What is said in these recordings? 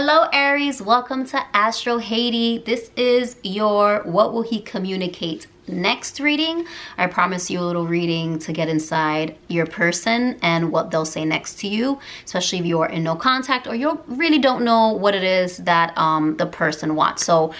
Hello Aries, welcome to Astro Haiti. This is your what will he communicate next reading. I promise you a little reading to get inside your person and what they'll say next to you, especially if you are in no contact or you really don't know what it is that the person wants. So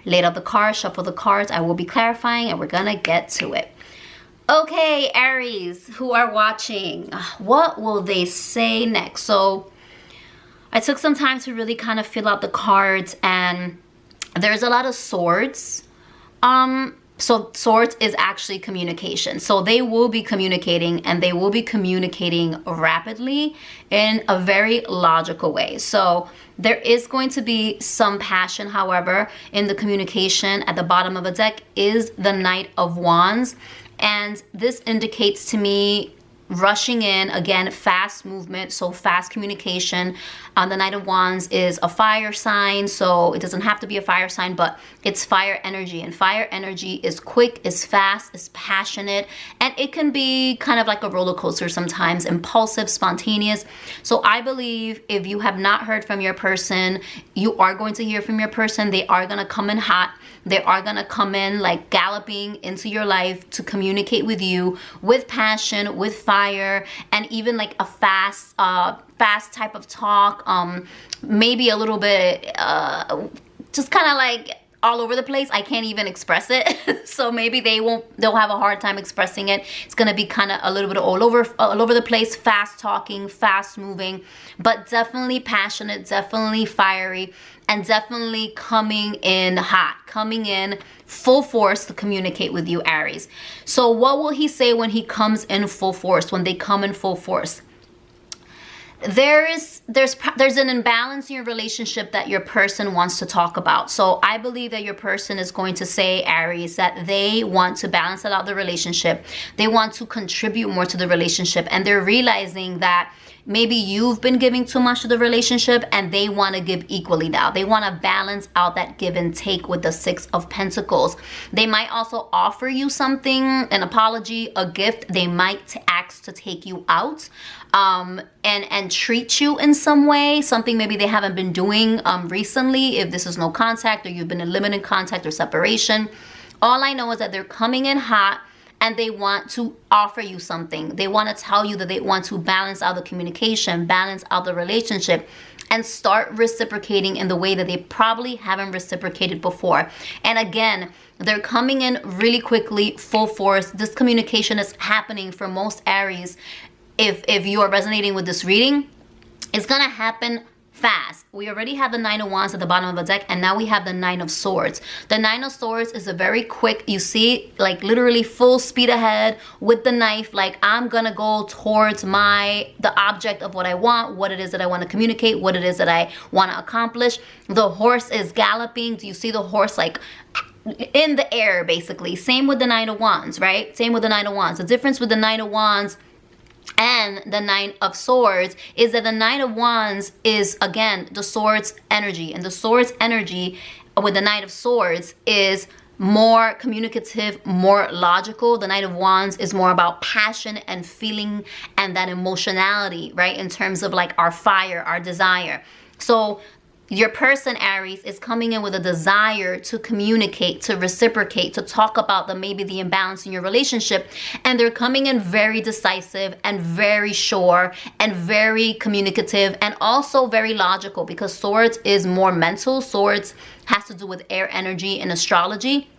laid out the cards, shuffle the cards. I will be clarifying and we're gonna get to it. Okay, Aries, who are watching, what will they say next? So I took some time to really kind of fill out the cards, and there's a lot of swords. So swords is actually communication. So they will be communicating, and they will be communicating rapidly in a very logical way. So there is going to be some passion, however, in the communication. At the bottom of the deck is the Knight of Wands. And this indicates to me rushing in, again, fast movement, so fast communication. The Knight of Wands is a fire sign, so it doesn't have to be a fire sign, but it's fire energy, and fire energy is quick, is fast, is passionate, and it can be kind of like a roller coaster sometimes, impulsive, spontaneous. So I believe if you have not heard from your person, you are going to hear from your person. They are going to come in hot. They are going to come in like galloping into your life to communicate with you with passion, with fire, and even like a fast type of talk, maybe a little bit just kind of like all over the place. I can't even express it. So maybe they'll have a hard time expressing it. It's going to be kind of a little bit all over the place, fast talking, fast moving, but definitely passionate, definitely fiery, and definitely coming in hot, coming in full force to communicate with you, Aries. So what will he say when he comes in full force, when they come in full force? There's an imbalance in your relationship that your person wants to talk about. So I believe that your person is going to say, Aries, that they want to balance out the relationship. They want to contribute more to the relationship, and they're realizing that maybe you've been giving too much to the relationship and they want to give equally now. They want to balance out that give and take with the Six of Pentacles. They might also offer you something, an apology, a gift. They might ask to take you out and treat you in some way, something maybe they haven't been doing recently, if this is no contact or you've been in limited contact or separation. All I know is that they're coming in hot, and they want to offer you something. They want to tell you that they want to balance out the communication, balance out the relationship, and start reciprocating in the way that they probably haven't reciprocated before. And again, they're coming in really quickly, full force. This communication is happening for most Aries. If you are resonating with this reading, it's going to happen fast. We already have the Nine of Wands at the bottom of the deck, and now we have the Nine of Swords. The Nine of Swords is a very quick, you see, like literally full speed ahead with the knife, like I'm gonna go towards the object of what I want, what it is that I want to communicate, what it is that I want to accomplish. The horse is galloping. Do you see the horse like in the air, basically? Same with the Nine of Wands, right? Same with the Nine of Wands. The difference with the Nine of Wands and the Nine of Swords is that the Nine of Wands is, again, the Swords energy. And the Swords energy with the Knight of Swords is more communicative, more logical. The Knight of Wands is more about passion and feeling and that emotionality, right? In terms of like our fire, our desire. So your person, Aries, is coming in with a desire to communicate, to reciprocate, to talk about maybe the imbalance in your relationship. And they're coming in very decisive and very sure and very communicative and also very logical, because Swords is more mental. Swords has to do with air energy in astrology.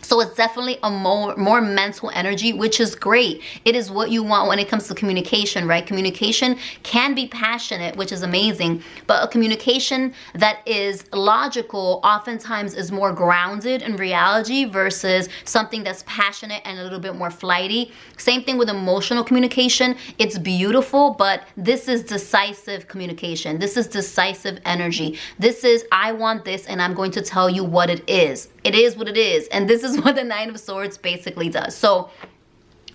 So it's definitely a more mental energy, which is great. It is what you want when it comes to communication, right? Communication can be passionate, which is amazing, but a communication that is logical oftentimes is more grounded in reality versus something that's passionate and a little bit more flighty. Same thing with emotional communication. It's beautiful, but this is decisive communication. This is decisive energy. This is, I want this and I'm going to tell you what it is. It is what it is. And this is what the Nine of Swords basically does. So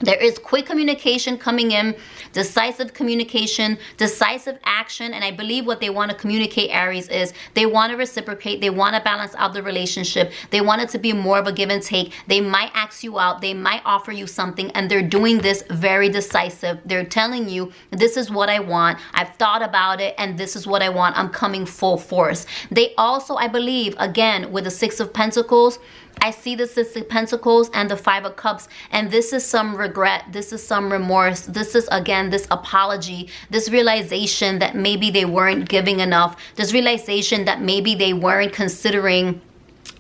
There is quick communication coming in, decisive communication, decisive action. And I believe what they want to communicate, Aries, is they want to reciprocate. They want to balance out the relationship. They want it to be more of a give and take. They might ask you out. They might offer you something. And they're doing this very decisive. They're telling you, this is what I want. I've thought about it. And this is what I want. I'm coming full force. They also, I believe, again, with the Six of Pentacles, I see the Six of Pentacles and the Five of Cups, and this is some regret, this is some remorse, this is, again, this apology, this realization that maybe they weren't giving enough, this realization that maybe they weren't considering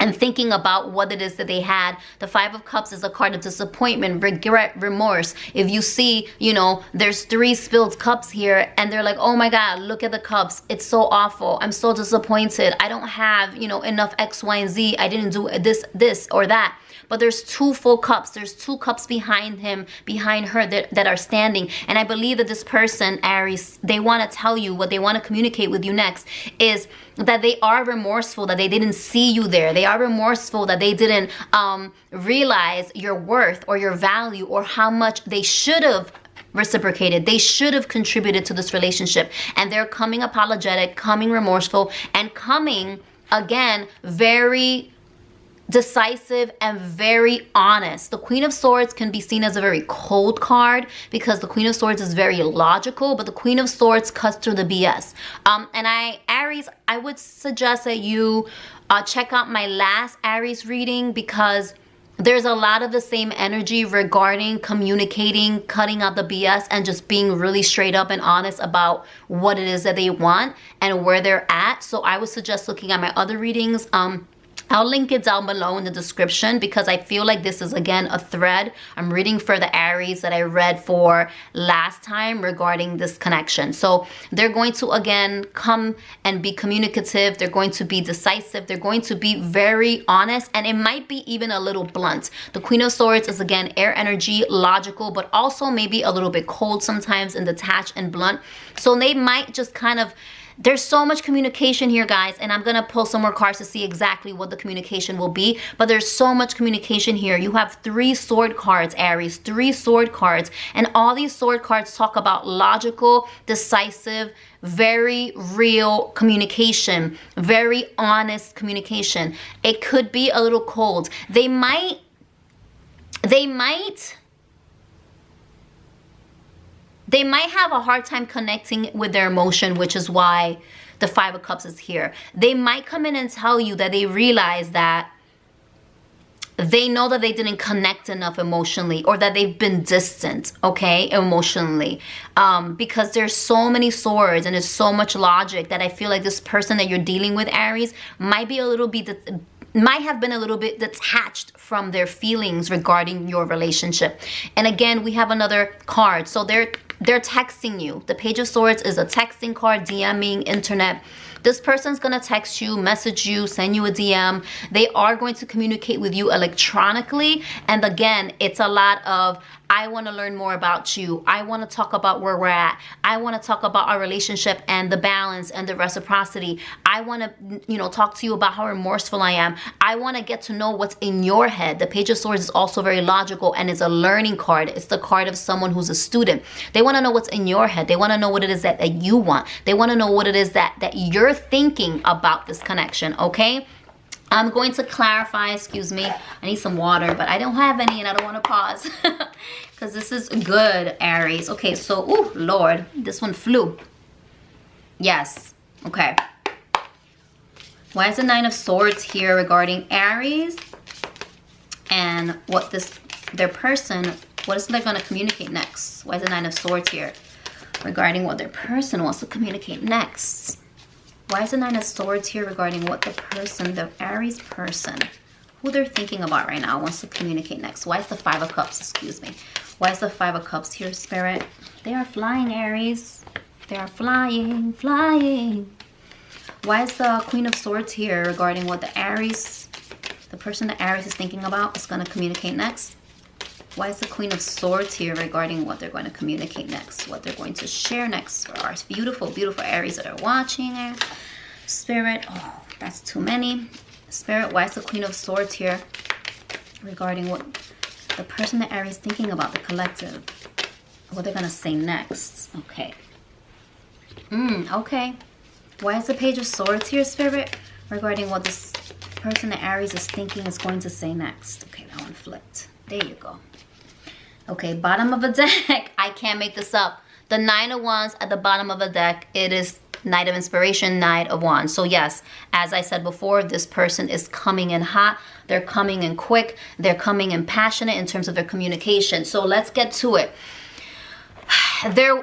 and thinking about what it is that they had. The Five of Cups is a card of disappointment, regret, remorse. If you see, you know, there's 3 spilled cups here and they're like, oh my God, look at the cups. It's so awful. I'm so disappointed. I don't have, you know, enough X, Y, and Z. I didn't do this or that. But there's 2 full cups. There's 2 cups behind him, behind her that are standing. And I believe that this person, Aries, they want to tell you, what they want to communicate with you next is that they are remorseful that they didn't see you there. They are remorseful that they didn't realize your worth or your value or how much they should have reciprocated. They should have contributed to this relationship. And they're coming apologetic, coming remorseful, and coming, again, very decisive and very honest. The Queen of Swords can be seen as a very cold card because the Queen of Swords is very logical, but the Queen of Swords cuts through the BS. Aries, I would suggest that you check out my last Aries reading because there's a lot of the same energy regarding communicating, cutting out the BS, and just being really straight up and honest about what it is that they want and where they're at. So I would suggest looking at my other readings. I'll link it down below in the description because I feel like this is, again, a thread. I'm reading for the Aries that I read for last time regarding this connection. So they're going to, again, come and be communicative. They're going to be decisive. They're going to be very honest, and it might be even a little blunt. The Queen of Swords is, again, air energy, logical, but also maybe a little bit cold sometimes and detached and blunt. So they might just kind of... There's so much communication here, guys, and I'm going to pull some more cards to see exactly what the communication will be, but there's so much communication here. You have 3 sword cards, Aries, 3 sword cards, and all these sword cards talk about logical, decisive, very real communication, very honest communication. It could be a little cold. They might have a hard time connecting with their emotion, which is why the Five of Cups is here. They might come in and tell you that they realize that they know that they didn't connect enough emotionally, or that they've been distant, okay, emotionally. Because there's so many swords and there's so much logic that I feel like this person that you're dealing with, Aries, might have been a little bit detached from their feelings regarding your relationship. And again, we have another card. So they're texting you. The Page of Swords is a texting card, DMing, internet. This person's going to text you, message you, send you a DM. They are going to communicate with you electronically. And again, it's a lot of, I want to learn more about you. I want to talk about where we're at. I want to talk about our relationship and the balance and the reciprocity. I want to, you know, talk to you about how remorseful I am. I want to get to know what's in your head. The Page of Swords is also very logical and it's a learning card. It's the card of someone who's a student. They want to know what's in your head. They want to know what it is that you want. They want to know what it is that you're thinking about this connection, okay? I'm going to clarify, excuse me, I need some water, but I don't have any and I don't want to pause because this is good, Aries. Okay, so, oh, Lord, this one flew. Yes, okay. Why is the Nine of Swords here regarding Aries and what their person, what is they going to communicate next? Why is the Nine of Swords here regarding what their person wants to communicate next? Why is the Nine of Swords here regarding what the person, the Aries person, who they're thinking about right now, wants to communicate next? Why is the Five of Cups, excuse me? Why is the Five of Cups here, Spirit? They are flying, Aries. They are flying, flying. Why is the Queen of Swords here regarding what the Aries, the person that Aries is thinking about, is going to communicate next? Why is the Queen of Swords here regarding what they're going to communicate next? What they're going to share next for our beautiful, beautiful Aries that are watching. Spirit, oh, that's too many. Spirit, why is the Queen of Swords here regarding what The person that Aries is thinking about, the collective. What they're going to say next. Okay. Okay. Why is the Page of Swords here, Spirit? Regarding what this person that Aries is thinking is going to say next. Okay, that one flipped. There you go. Okay, bottom of a deck. I can't make this up. The Nine of Wands at the bottom of a deck. It is Knight of Inspiration, Knight of Wands. So yes, as I said before, this person is coming in hot. They're coming in quick. They're coming in passionate in terms of their communication. So let's get to it. They're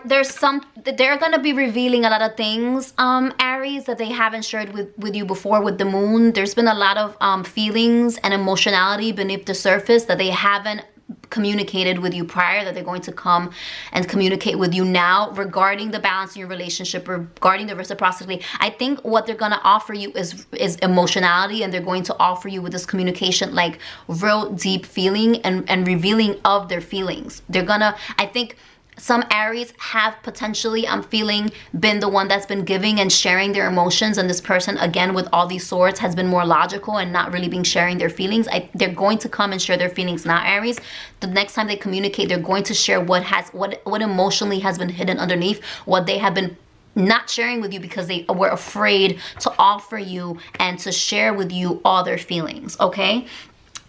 gonna be revealing a lot of things, Aries, that they haven't shared with you before. With the moon, there's been a lot of feelings and emotionality beneath the surface that they haven't communicated with you prior, that they're going to come and communicate with you now regarding the balance in your relationship, regarding the reciprocity. I think what they're going to offer you is emotionality, and they're going to offer you with this communication like real deep feeling and revealing of their feelings. They're gonna, I think some Aries have potentially, I'm feeling, been the one that's been giving and sharing their emotions, and this person, again, with all these swords, has been more logical and not really being sharing their feelings. They're going to come and share their feelings now, Aries. The next time they communicate, they're going to share what emotionally has been hidden underneath, what they have been not sharing with you because they were afraid to offer you and to share with you all their feelings, okay?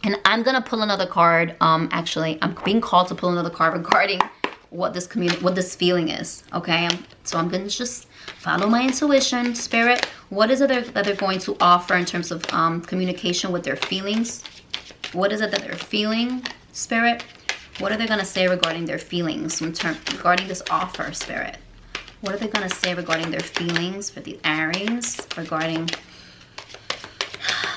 And I'm gonna pull another card. Actually, I'm being called to pull another card regarding what this feeling is, okay? So I'm gonna just follow my intuition, Spirit. What is it that they're going to offer in terms of communication with their feelings? What is it that they're feeling, Spirit? What are they gonna say regarding their feelings regarding this offer, Spirit? What are they gonna say regarding their feelings for the Aries?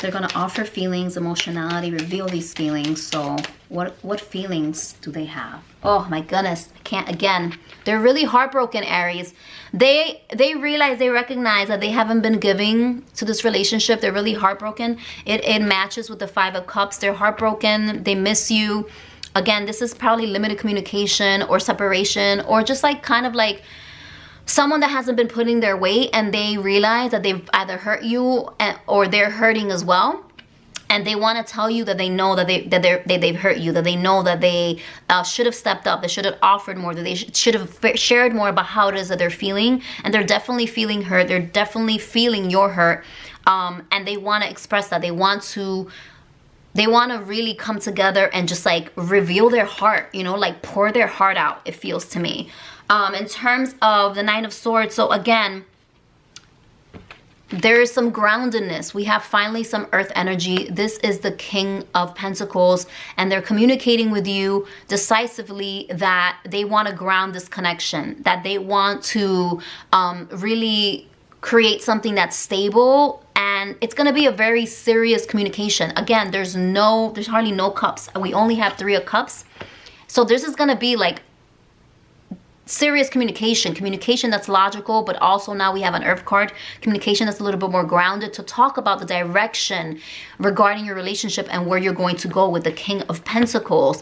They're gonna offer feelings, emotionality, reveal these feelings. So what feelings do they have? Oh my goodness, I can't, again, they're really heartbroken, Aries. They recognize that they haven't been giving to this relationship. They're really heartbroken. It matches with the Five of Cups. They're heartbroken. They miss you. Again, this is probably limited communication or separation, or just like kind of like someone that hasn't been putting their weight, and they realize that they've either hurt you or they're hurting as well. And they want to tell you that they know that they've hurt you, that they know that they should have stepped up, they should have offered more, that they should have shared more about how it is that they're feeling. And they're definitely feeling hurt. They're definitely feeling your hurt. And they want to express that. They want to really come together and just like reveal their heart, you know, like pour their heart out, it feels to me. In terms of the Nine of Swords, so again, there is some groundedness. We have finally some earth energy. This is the King of Pentacles, and they're communicating with you decisively that they want to ground this connection, that they want to really create something that's stable, and it's going to be a very serious communication. Again, there's hardly no cups. We only have Three of Cups. So this is going to be like serious communication that's logical, but also now we have an Earth card, communication that's a little bit more grounded, to talk about the direction regarding your relationship and where you're going to go with the King of Pentacles.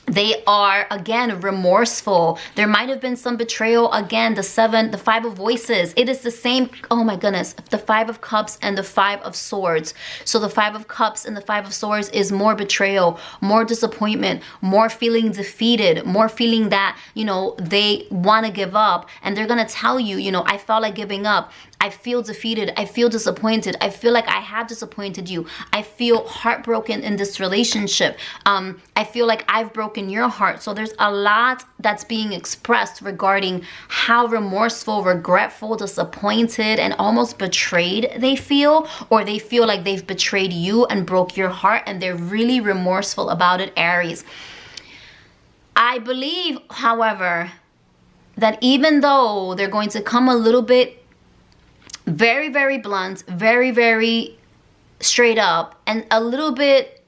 They are, again, remorseful. There might have been some betrayal. Again, the Five of Voices. It is the same, oh my goodness, the Five of Cups and the Five of Swords. So the Five of Cups and the Five of Swords is more betrayal, more disappointment, more feeling defeated, more feeling that, you know, they want to give up. And they're going to tell you, you know, I felt like giving up. I feel defeated. I feel disappointed. I feel like I have disappointed you. I feel heartbroken in this relationship. I feel like I've broken your heart. So there's a lot that's being expressed regarding how remorseful, regretful, disappointed, and almost betrayed they feel, or they feel like they've betrayed you and broke your heart, and they're really remorseful about it, Aries. I believe, however, that even though they're going to come a little bit very, very blunt, very, very straight up, and a little bit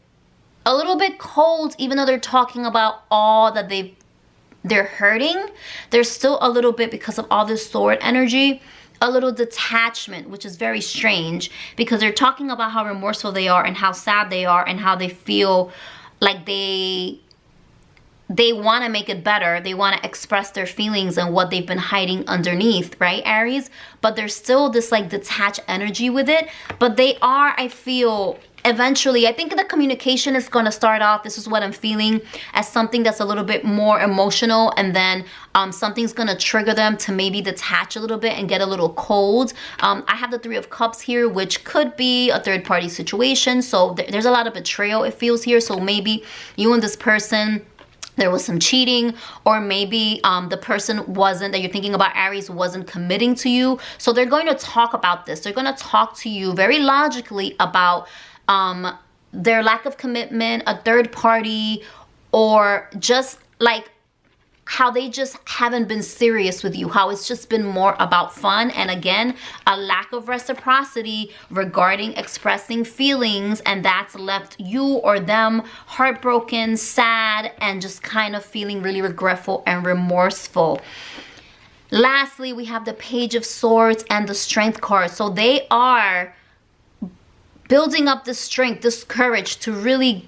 cold, even though they're talking about all that they're hurting, there's still a little bit, because of all this sword energy, a little detachment, which is very strange, because they're talking about how remorseful they are and how sad they are and how they feel like they want to make it better. They want to express their feelings and what they've been hiding underneath, right, Aries? But there's still this like detached energy with it. But they are, I feel, eventually, I think the communication is going to start off, this is what I'm feeling, as something that's a little bit more emotional, and then something's going to trigger them to maybe detach a little bit and get a little cold. I have the 3 of Cups here, which could be a third party situation. So there's a lot of betrayal, it feels here. So maybe you and this person, there was some cheating, or maybe the person that you're thinking about, Aries, wasn't committing to you. So they're going to talk about this. They're going to talk to you very logically about their lack of commitment, a third party, or just like how they just haven't been serious with you, how it's just been more about fun. And again, a lack of reciprocity regarding expressing feelings, and that's left you or them heartbroken, sad, and just kind of feeling really regretful and remorseful. Lastly, we have the Page of Swords and the Strength card. So they are building up this strength, this courage to really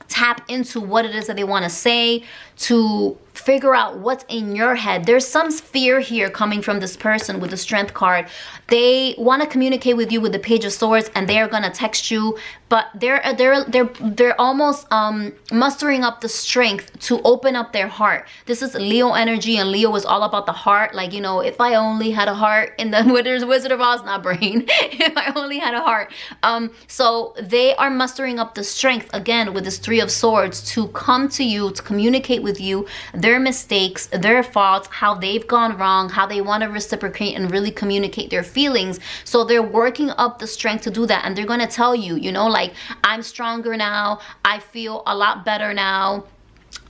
tap into what it is that they want to say, to figure out what's in your head. There's some fear here coming from this person with the Strength card. They want to communicate with you with the Page of Swords, and they are going to text you, but they're almost mustering up the strength to open up their heart. This is Leo energy, and Leo is all about the heart. Like, you know, if I only had a heart, in the Wizard of Oz, not brain. If I only had a heart. So they are mustering up the strength, again, with this 3 of Swords, to come to you, to communicate with you their mistakes, their faults, how they've gone wrong, how they want to reciprocate and really communicate their feelings. So they're working up the strength to do that, and they're going to tell you, you know, like, I'm stronger now, I feel a lot better now,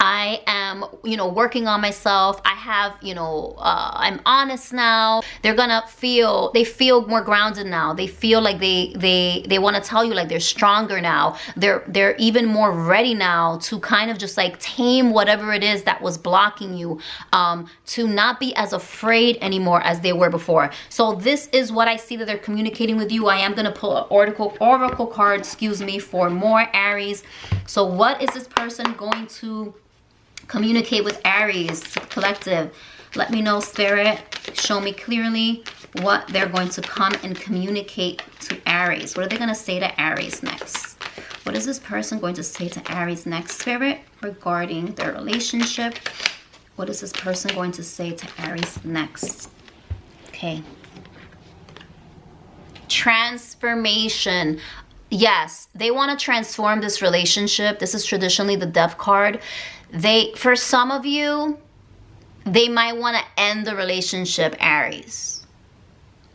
I am, you know, working on myself, I have, you know, I'm honest now. They're gonna feel, they feel more grounded now. They feel like they want to tell you, like, they're stronger now. They're even more ready now to kind of just like tame whatever it is that was blocking you, to not be as afraid anymore as they were before. So this is what I see that they're communicating with you. I am gonna pull an oracle card, excuse me, for more Aries. So what is this person going to communicate with Aries collective? Let me know, Spirit. Show me clearly what they're going to come and communicate to Aries. What are they going to say to Aries next? What is this person going to say to Aries next, Spirit, regarding their relationship? What is this person going to say to Aries next? Okay. Transformation. Yes, they want to transform this relationship. This is traditionally the Death card. For some of you, they might want to end the relationship, Aries.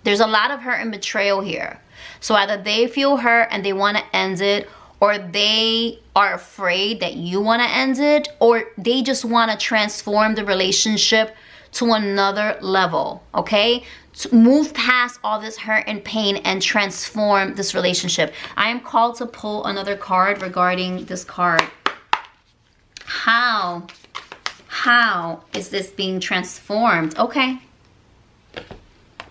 There's a lot of hurt and betrayal here. So either they feel hurt and they want to end it, or they are afraid that you want to end it, or they just want to transform the relationship to another level, okay? To move past all this hurt and pain and transform this relationship. I am called to pull another card regarding this card. How is this being transformed? Okay.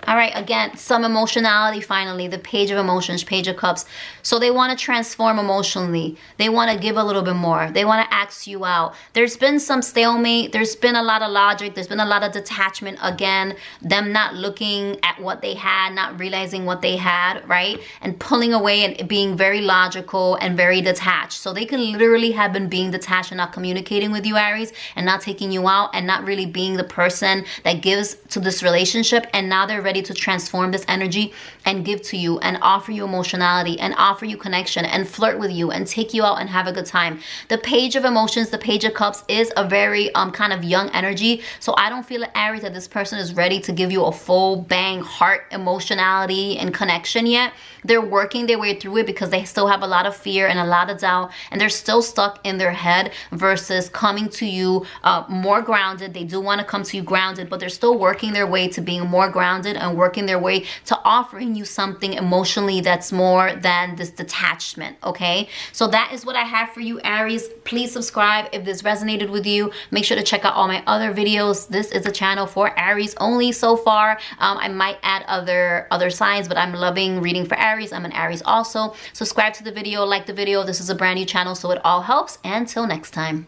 All right, again, some emotionality finally. The Page of Emotions, Page of Cups. So they want to transform emotionally. They want to give a little bit more. They want to ask you out. There's been some stalemate. There's been a lot of logic. There's been a lot of detachment. Again, them not looking at what they had, not realizing what they had, right? And pulling away and being very logical and very detached. So they can literally have been being detached and not communicating with you, Aries, and not taking you out, and not really being the person that gives to this relationship. And now they're ready to transform this energy and give to you and offer you emotionality and offer you connection and flirt with you and take you out and have a good time. The Page of Emotions, the Page of Cups, is a very kind of young energy. So I don't feel, Aries, that this person is ready to give you a full bang heart emotionality and connection yet. They're working their way through it because they still have a lot of fear and a lot of doubt, and they're still stuck in their head versus coming to you more grounded. They do want to come to you grounded, but they're still working their way to being more grounded and working their way to offering you something emotionally that's more than this detachment, okay? So that is what I have for you, Aries. Please subscribe if this resonated with you. Make sure to check out all my other videos. This is a channel for Aries only so far. I might add other signs, but I'm loving reading for Aries. I'm an Aries also. Subscribe to the video, like the video. This is a brand new channel, so it all helps. Until next time.